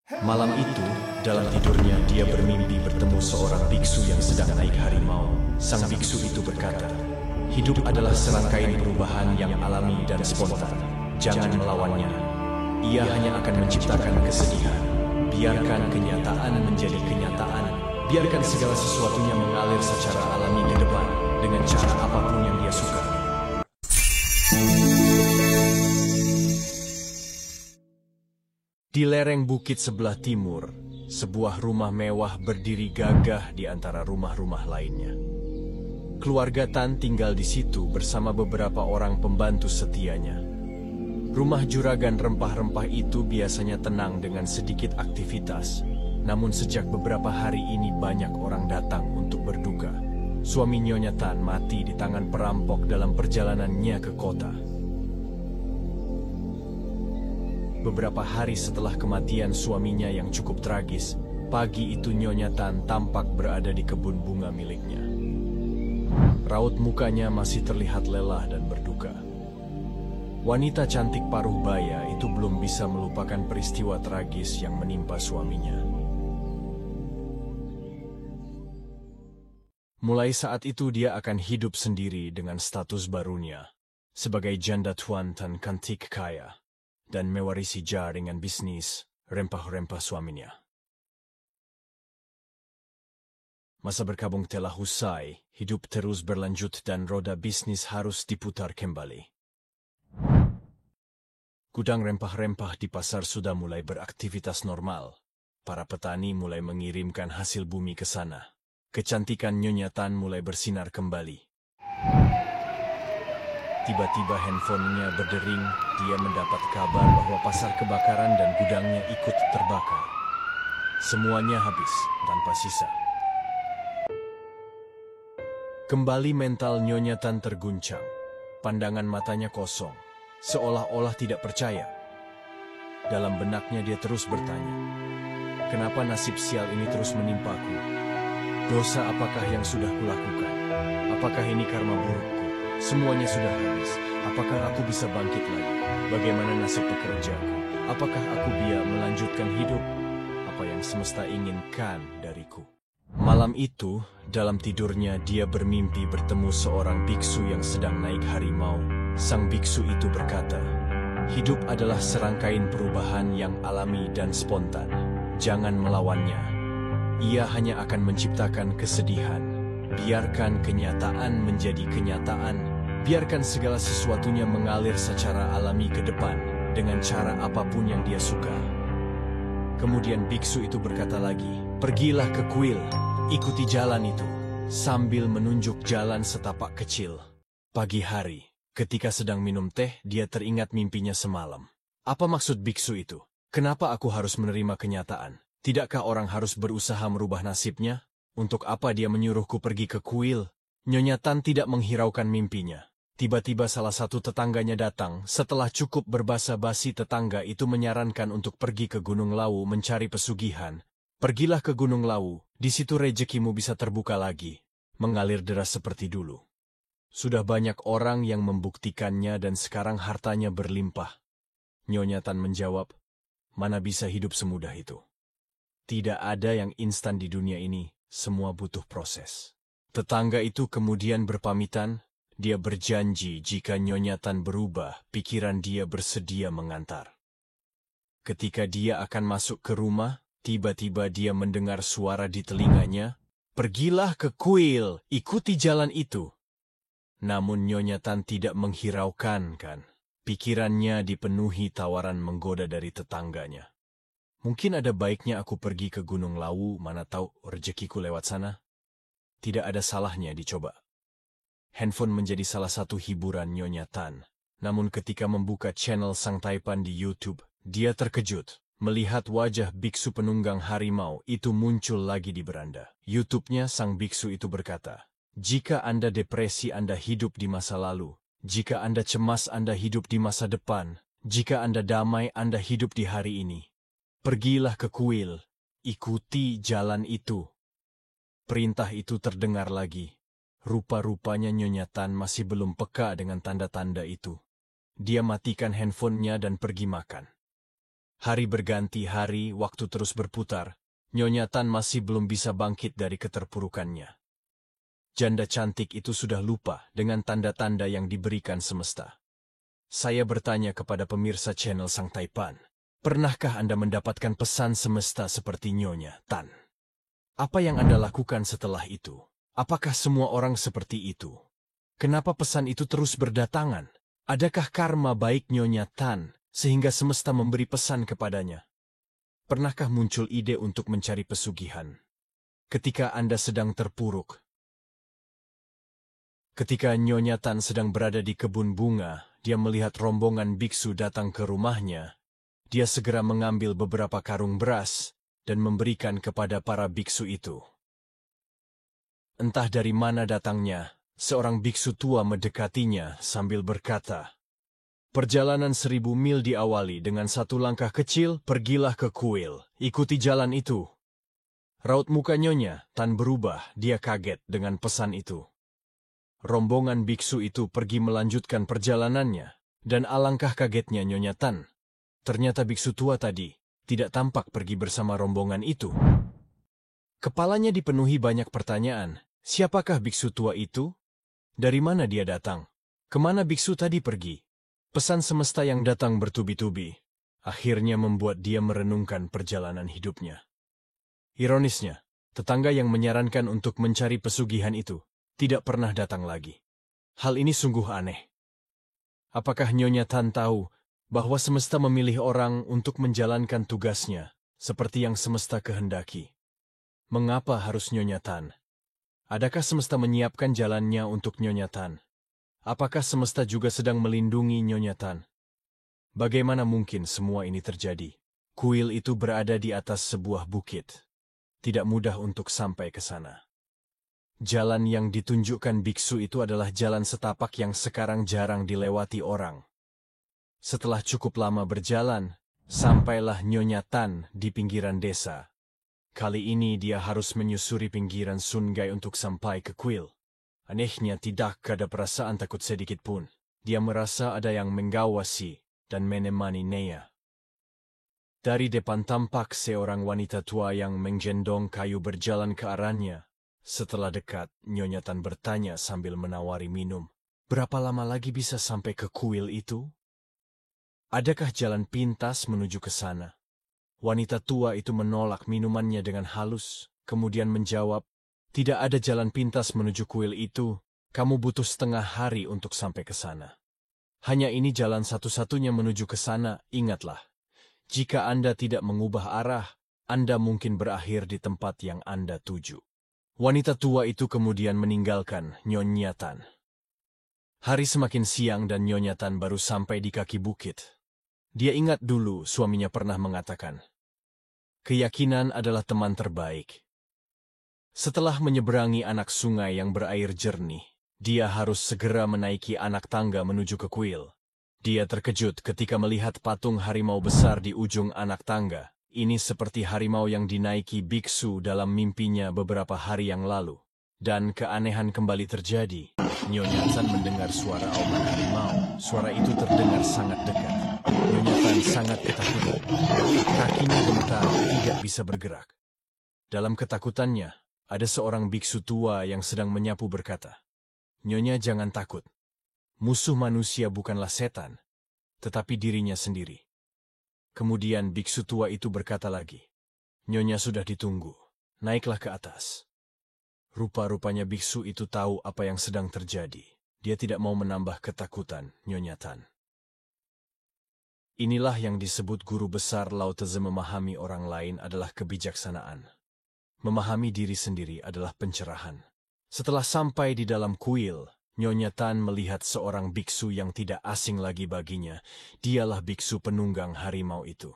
Malam itu, dalam tidurnya dia bermimpi bertemu seorang biksu yang sedang naik harimau. Sang biksu itu berkata, "Hidup adalah serangkaian perubahan yang alami dan spontan. Jangan melawannya. Ia hanya akan menciptakan kesedihan. Biarkan kenyataan menjadi kenyataan. Biarkan segala sesuatunya mengalir secara alami ke depan dengan cara apapun yang dia suka." Di lereng bukit sebelah timur, sebuah rumah mewah berdiri gagah di antara rumah-rumah lainnya. Keluarga Tan tinggal di situ bersama beberapa orang pembantu setianya. Rumah juragan rempah-rempah itu biasanya tenang dengan sedikit aktivitas. Namun sejak beberapa hari ini banyak orang datang untuk berduka. Suami Nyonya Tan mati di tangan perampok dalam perjalanannya ke kota. Beberapa hari setelah kematian suaminya yang cukup tragis, pagi itu Nyonya Tan tampak berada di kebun bunga miliknya. Raut mukanya masih terlihat lelah dan berduka. Wanita cantik paruh baya itu belum bisa melupakan peristiwa tragis yang menimpa suaminya. Mulai saat itu dia akan hidup sendiri dengan status barunya sebagai janda Tuan Tan Cantik kaya dan mewarisi jaringan bisnis rempah-rempah suaminya. Masa berkabung telah usai, hidup terus berlanjut dan roda bisnis harus diputar kembali. Gudang rempah-rempah di pasar sudah mulai beraktivitas normal. Para petani mulai mengirimkan hasil bumi ke sana. Kecantikan Nyonya Tan mulai bersinar kembali. Tiba-tiba handphonenya berdering, dia mendapat kabar bahwa pasar kebakaran dan gudangnya ikut terbakar. Semuanya habis, tanpa sisa. Kembali mental Nyonya Tan terguncang. Pandangan matanya kosong, seolah-olah tidak percaya. Dalam benaknya dia terus bertanya, "Kenapa nasib sial ini terus menimpaku? Dosa apakah yang sudah kulakukan? Apakah ini karma burukku? Semuanya sudah habis. Apakah aku bisa bangkit lagi? Bagaimana nasib pekerjaku? Apakah aku bisa melanjutkan hidup? Apa yang semesta inginkan dariku?" Malam itu, dalam tidurnya dia bermimpi bertemu seorang biksu yang sedang naik harimau. Sang biksu itu berkata, "Hidup adalah serangkaian perubahan yang alami dan spontan. Jangan melawannya. Ia hanya akan menciptakan kesedihan. Biarkan kenyataan menjadi kenyataan. Biarkan segala sesuatunya mengalir secara alami ke depan dengan cara apapun yang dia suka." Kemudian biksu itu berkata lagi, "Pergilah ke kuil, ikuti jalan itu," sambil menunjuk jalan setapak kecil. Pagi hari, ketika sedang minum teh, dia teringat mimpinya semalam. Apa maksud biksu itu? Kenapa aku harus menerima kenyataan? Tidakkah orang harus berusaha merubah nasibnya? Untuk apa dia menyuruhku pergi ke kuil? Nyonya Tan tidak menghiraukan mimpinya. Tiba-tiba salah satu tetangganya datang. Setelah cukup berbasa-basi, tetangga itu menyarankan untuk pergi ke Gunung Lawu mencari pesugihan. "Pergilah ke Gunung Lawu, di situ rezekimu bisa terbuka lagi, mengalir deras seperti dulu." Sudah banyak orang yang membuktikannya dan sekarang hartanya berlimpah. Nyonya Tan menjawab, "Mana bisa hidup semudah itu? Tidak ada yang instan di dunia ini, semua butuh proses." Tetangga itu kemudian berpamitan. Dia berjanji jika Nyonya Tan berubah, pikiran dia bersedia mengantar. Ketika dia akan masuk ke rumah, tiba-tiba dia mendengar suara di telinganya, "Pergilah ke kuil, ikuti jalan itu." Namun Nyonya Tan tidak menghiraukan, kan? Pikirannya dipenuhi tawaran menggoda dari tetangganya. "Mungkin ada baiknya aku pergi ke Gunung Lawu, mana tahu rezekiku lewat sana." Tidak ada salahnya dicoba. Handphone menjadi salah satu hiburan Nyonya Tan. Namun ketika membuka channel Sang Taipan di YouTube, dia terkejut melihat wajah biksu penunggang harimau itu muncul lagi di beranda. YouTube-nya sang biksu itu berkata, "Jika Anda depresi, Anda hidup di masa lalu. Jika Anda cemas, Anda hidup di masa depan. Jika Anda damai, Anda hidup di hari ini. Pergilah ke kuil, ikuti jalan itu." Perintah itu terdengar lagi. Rupa-rupanya Nyonya Tan masih belum peka dengan tanda-tanda itu. Dia matikan handphonenya dan pergi makan. Hari berganti hari, waktu terus berputar. Nyonya Tan masih belum bisa bangkit dari keterpurukannya. Janda cantik itu sudah lupa dengan tanda-tanda yang diberikan semesta. Saya bertanya kepada pemirsa channel Sang Taipan, pernahkah Anda mendapatkan pesan semesta seperti Nyonya Tan? Apa yang Anda lakukan setelah itu? Apakah semua orang seperti itu? Kenapa pesan itu terus berdatangan? Adakah karma baik Nyonya Tan sehingga semesta memberi pesan kepadanya? Pernahkah muncul ide untuk mencari pesugihan? Ketika Anda sedang terpuruk. Ketika Nyonya Tan sedang berada di kebun bunga, dia melihat rombongan biksu datang ke rumahnya. Dia segera mengambil beberapa karung beras dan memberikan kepada para biksu itu. Entah dari mana datangnya, seorang biksu tua mendekatinya sambil berkata, "Perjalanan 1000 mil diawali dengan satu langkah kecil, pergilah ke kuil, ikuti jalan itu." Raut muka Nyonya Tan berubah, dia kaget dengan pesan itu. Rombongan biksu itu pergi melanjutkan perjalanannya, dan alangkah kagetnya Nyonya Tan. Ternyata biksu tua tadi tidak tampak pergi bersama rombongan itu. Kepalanya dipenuhi banyak pertanyaan. Siapakah biksu tua itu? Dari mana dia datang? Kemana biksu tadi pergi? Pesan semesta yang datang bertubi-tubi akhirnya membuat dia merenungkan perjalanan hidupnya. Ironisnya, tetangga yang menyarankan untuk mencari pesugihan itu tidak pernah datang lagi. Hal ini sungguh aneh. Apakah Nyonya Tan tahu bahwa semesta memilih orang untuk menjalankan tugasnya seperti yang semesta kehendaki? Mengapa harus Nyonya Tan? Adakah semesta menyiapkan jalannya untuk Nyonya Tan? Apakah semesta juga sedang melindungi Nyonya Tan? Bagaimana mungkin semua ini terjadi? Kuil itu berada di atas sebuah bukit. Tidak mudah untuk sampai ke sana. Jalan yang ditunjukkan biksu itu adalah jalan setapak yang sekarang jarang dilewati orang. Setelah cukup lama berjalan, sampailah Nyonya Tan di pinggiran desa. Kali ini dia harus menyusuri pinggiran sungai untuk sampai ke kuil. Anehnya tidak ada perasaan takut sedikit pun. Dia merasa ada yang mengawasi dan menemani Nea. Dari depan tampak seorang wanita tua yang menggendong kayu berjalan ke arahnya. Setelah dekat, Nyonya Tan bertanya sambil menawari minum. Berapa lama lagi bisa sampai ke kuil itu? Adakah jalan pintas menuju ke sana? Wanita tua itu menolak minumannya dengan halus, kemudian menjawab, "Tidak ada jalan pintas menuju kuil itu. Kamu butuh setengah hari untuk sampai ke sana. Hanya ini jalan satu-satunya menuju ke sana, ingatlah. Jika Anda tidak mengubah arah, Anda mungkin berakhir di tempat yang Anda tuju." Wanita tua itu kemudian meninggalkan Nyonya Tan. Hari semakin siang dan Nyonya Tan baru sampai di kaki bukit. Dia ingat dulu suaminya pernah mengatakan, "Keyakinan adalah teman terbaik." Setelah menyeberangi anak sungai yang berair jernih, dia harus segera menaiki anak tangga menuju ke kuil. Dia terkejut ketika melihat patung harimau besar di ujung anak tangga. Ini seperti harimau yang dinaiki biksu dalam mimpinya beberapa hari yang lalu. Dan keanehan kembali terjadi. Nyonya Tan mendengar suara auman harimau. Suara itu terdengar sangat dekat. Nyonya Tan sangat ketakutan. Kakinya gemetar, tidak bisa bergerak. Dalam ketakutannya, ada seorang biksu tua yang sedang menyapu berkata, "Nyonya jangan takut. Musuh manusia bukanlah setan, tetapi dirinya sendiri." Kemudian biksu tua itu berkata lagi, "Nyonya sudah ditunggu, naiklah ke atas." Rupa-rupanya biksu itu tahu apa yang sedang terjadi. Dia tidak mau menambah ketakutan Nyonya Tan. Inilah yang disebut guru besar Lao Tzu, memahami orang lain adalah kebijaksanaan. Memahami diri sendiri adalah pencerahan. Setelah sampai di dalam kuil, Nyonya Tan melihat seorang biksu yang tidak asing lagi baginya. Dialah biksu penunggang harimau itu.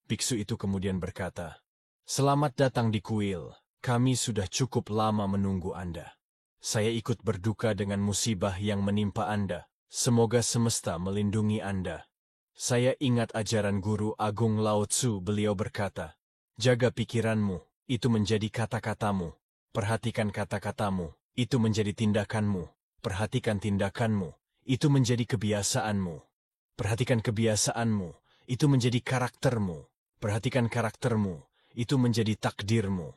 Biksu itu kemudian berkata, "Selamat datang di kuil. Kami sudah cukup lama menunggu Anda. Saya ikut berduka dengan musibah yang menimpa Anda. Semoga semesta melindungi Anda. Saya ingat ajaran Guru Agung Lao Tzu. Beliau berkata, jaga pikiranmu, itu menjadi kata-katamu. Perhatikan kata-katamu. Itu menjadi tindakanmu. Perhatikan tindakanmu. Itu menjadi kebiasaanmu. Perhatikan kebiasaanmu. itu menjadi karaktermu. Perhatikan karaktermu, itu menjadi takdirmu.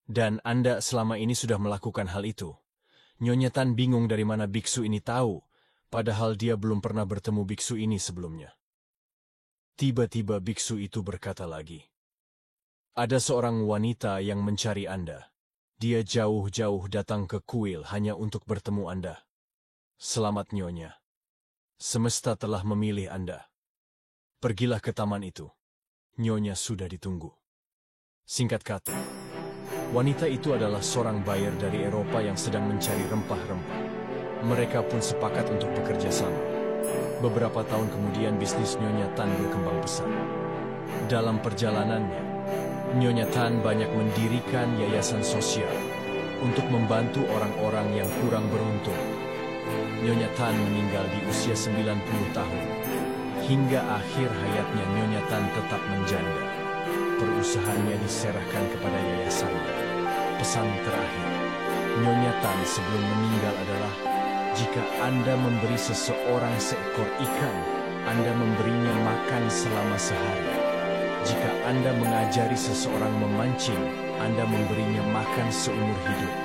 Dan Anda selama ini sudah melakukan hal itu. Nyonya Tan bingung dari mana biksu ini tahu, padahal dia belum pernah bertemu biksu ini sebelumnya. Tiba-tiba biksu itu berkata lagi, "Ada seorang wanita yang mencari Anda. Dia jauh-jauh datang ke kuil hanya untuk bertemu Anda. Selamat Nyonya. Semesta telah memilih Anda. Pergilah ke taman itu. Nyonya sudah ditunggu." Singkat kata, wanita itu adalah seorang buyer dari Eropa yang sedang mencari rempah-rempah. Mereka pun sepakat untuk bekerja sama. Beberapa tahun kemudian bisnis Nyonya Tan berkembang pesat. Dalam perjalanannya, Nyonya Tan banyak mendirikan yayasan sosial untuk membantu orang-orang yang kurang beruntung. Nyonya Tan meninggal di usia 90 tahun. Hingga akhir hayatnya Nyonya Tan tetap menjanda. Perusahaannya diserahkan kepada yayasannya. Pesan terakhir Nyonya Tan sebelum meninggal adalah, jika Anda memberi seseorang seekor ikan, Anda memberinya makan selama sehari. Jika Anda mengajari seseorang memancing, Anda memberinya makan seumur hidup.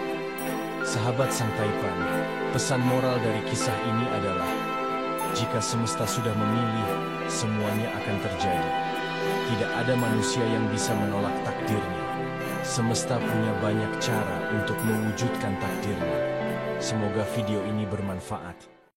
Sahabat Sang Taipan, pesan moral dari kisah ini adalah, jika semesta sudah memilih, semuanya akan terjadi. Tidak ada manusia yang bisa menolak takdirnya. Semesta punya banyak cara untuk mewujudkan takdirnya. Semoga video ini bermanfaat.